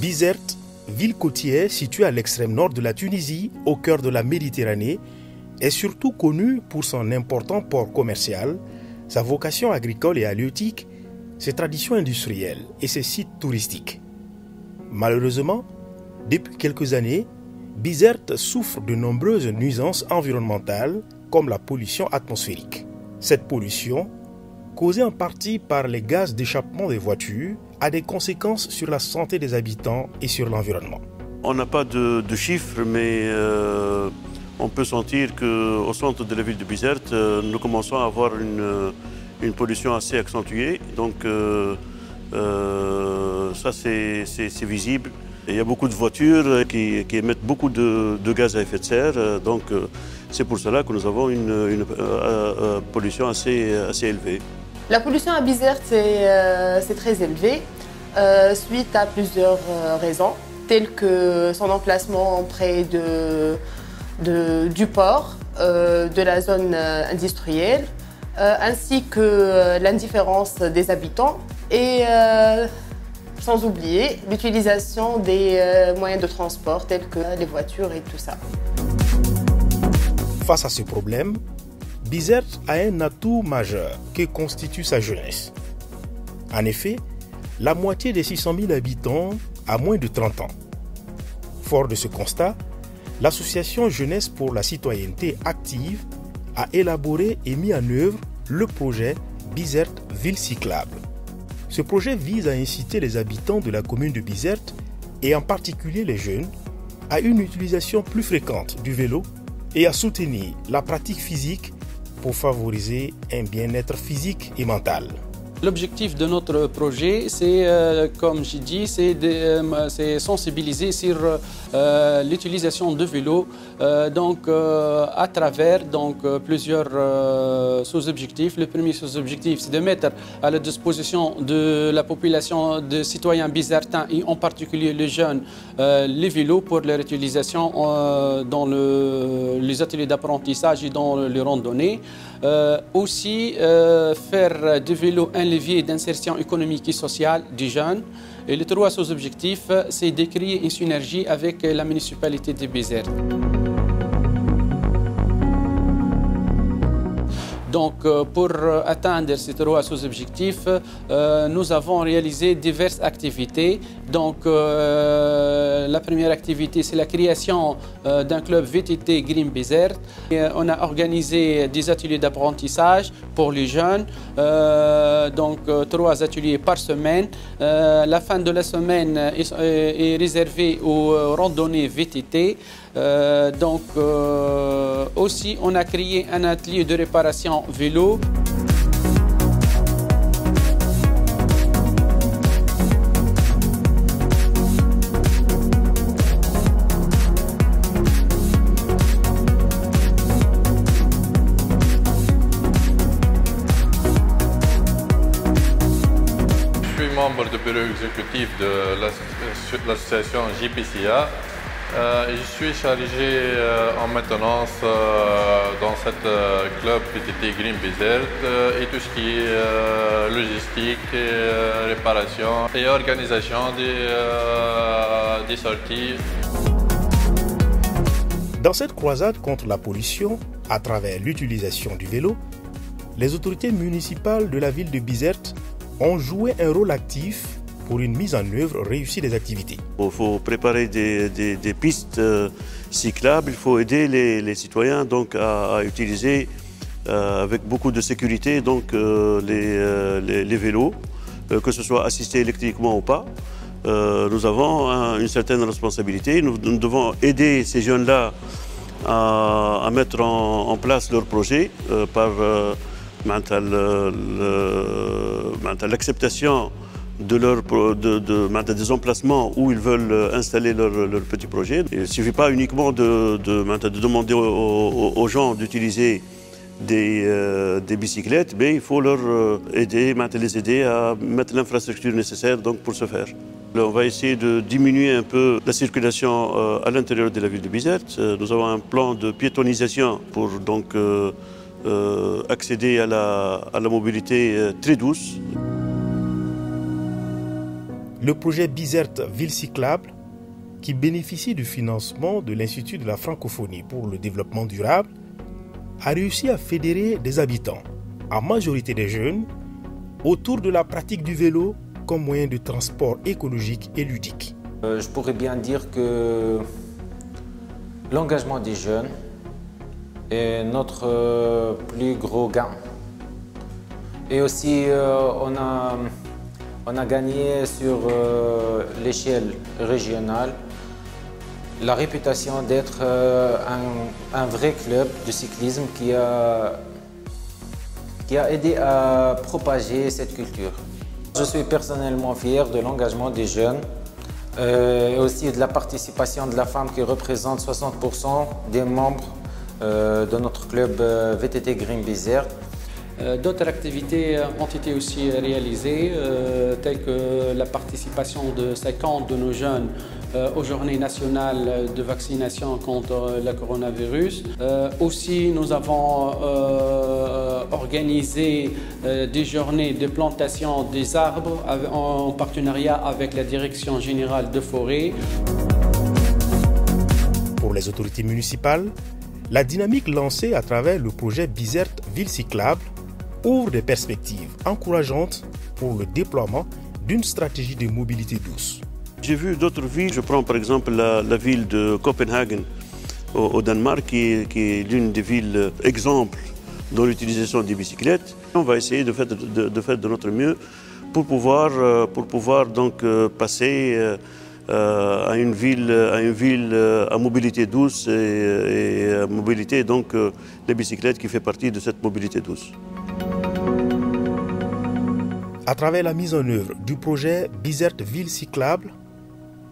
Bizerte, ville côtière située à l'extrême nord de la Tunisie, au cœur de la Méditerranée, est surtout connue pour son important port commercial, sa vocation agricole et halieutique, ses traditions industrielles et ses sites touristiques. Malheureusement, depuis quelques années, Bizerte souffre de nombreuses nuisances environnementales comme la pollution atmosphérique. Cette pollution, causée en partie par les gaz d'échappement des voitures, a des conséquences sur la santé des habitants et sur l'environnement. On n'a pas de chiffres, mais on peut sentir qu'au centre de la ville de Bizerte, nous commençons à avoir une pollution assez accentuée. Donc ça, c'est visible. Il y a beaucoup de voitures qui émettent beaucoup de gaz à effet de serre. Donc c'est pour cela que nous avons une pollution assez élevée. La pollution à Bizerte, c'est très élevé, suite à plusieurs raisons, telles que son emplacement près du port, de la zone industrielle, ainsi que l'indifférence des habitants et sans oublier l'utilisation des moyens de transport tels que les voitures et tout ça. Face à ce problème, Bizerte a un atout majeur que constitue sa jeunesse. En effet, la moitié des 600 000 habitants a moins de 30 ans. Fort de ce constat, l'association Jeunesse pour la citoyenneté active a élaboré et mis en œuvre le projet Bizerte Ville cyclable. Ce projet vise à inciter les habitants de la commune de Bizerte, et en particulier les jeunes, à une utilisation plus fréquente du vélo et à soutenir la pratique physique pour favoriser un bien-être physique et mental. L'objectif de notre projet, c'est, comme j'ai dit, c'est sensibiliser sur l'utilisation de vélo à travers plusieurs sous-objectifs. Le premier sous-objectif, c'est de mettre à la disposition de la population de citoyens bizertins et en particulier les jeunes les vélos pour leur utilisation dans les ateliers d'apprentissage et dans les randonnées. Aussi faire du vélo un levier d'insertion économique et sociale des jeunes. Et le troisième sous-objectif, c'est de créer une synergie avec la municipalité de Bizerte. Donc, pour atteindre ces trois sous-objectifs, nous avons réalisé diverses activités. Donc, la première activité, c'est la création d'un club VTT Green Bizerte. On a organisé des ateliers d'apprentissage pour les jeunes, 3 ateliers par semaine. La fin de la semaine est réservée aux randonnées VTT. Aussi, on a créé un atelier de réparation vélo. Je suis membre du bureau exécutif de l'association JPCA. Je suis chargé en maintenance dans ce club VTT Green Bizerte et tout ce qui est logistique, réparation et organisation des sorties. Dans cette croisade contre la pollution, à travers l'utilisation du vélo, les autorités municipales de la ville de Bizerte ont joué un rôle actif pour une mise en œuvre réussie des activités. Il faut préparer des pistes cyclables, il faut aider les citoyens à utiliser avec beaucoup de sécurité les vélos, que ce soit assistés électriquement ou pas. Nous avons une certaine responsabilité, nous devons aider ces jeunes-là à mettre en place leur projet par l'acceptation des emplacements où ils veulent installer leur petit projet. Il ne suffit pas uniquement de demander aux gens d'utiliser des bicyclettes, mais il faut les aider à mettre l'infrastructure nécessaire pour ce faire. On va essayer de diminuer un peu la circulation à l'intérieur de la ville de Bizerte. Nous avons un plan de piétonisation pour accéder à la mobilité très douce. le projet Bizerte Ville Cyclable, qui bénéficie du financement de l'Institut de la francophonie pour le développement durable, a réussi à fédérer des habitants, en majorité des jeunes, autour de la pratique du vélo comme moyen de transport écologique et ludique. Je pourrais bien dire que l'engagement des jeunes est notre plus gros gain. Et aussi, on a gagné sur l'échelle régionale la réputation d'être un vrai club de cyclisme qui a aidé à propager cette culture. Je suis personnellement fier de l'engagement des jeunes et aussi de la participation de la femme qui représente 60% des membres de notre club VTT Green Bizerte. D'autres activités ont été aussi réalisées, telles que la participation de 50 de nos jeunes aux journées nationales de vaccination contre le coronavirus. Aussi, nous avons organisé des journées de plantation des arbres en partenariat avec la Direction générale de forêt. Pour les autorités municipales, la dynamique lancée à travers le projet Bizerte Ville Cyclable ouvre des perspectives encourageantes pour le déploiement d'une stratégie de mobilité douce. J'ai vu d'autres villes, je prends par exemple la ville de Copenhague au Danemark, qui est l'une des villes exemples dans l'utilisation des bicyclettes. On va essayer de faire de notre mieux pour pouvoir donc passer à une ville à mobilité douce et à mobilité, donc la bicyclette qui fait partie de cette mobilité douce. À travers la mise en œuvre du projet Bizerte Ville Cyclable,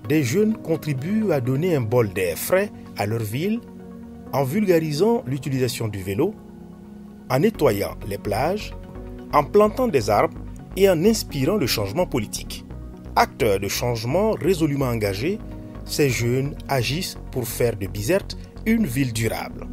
des jeunes contribuent à donner un bol d'air frais à leur ville en vulgarisant l'utilisation du vélo, en nettoyant les plages, en plantant des arbres et en inspirant le changement politique. Acteurs de changement résolument engagés, ces jeunes agissent pour faire de Bizerte une ville durable.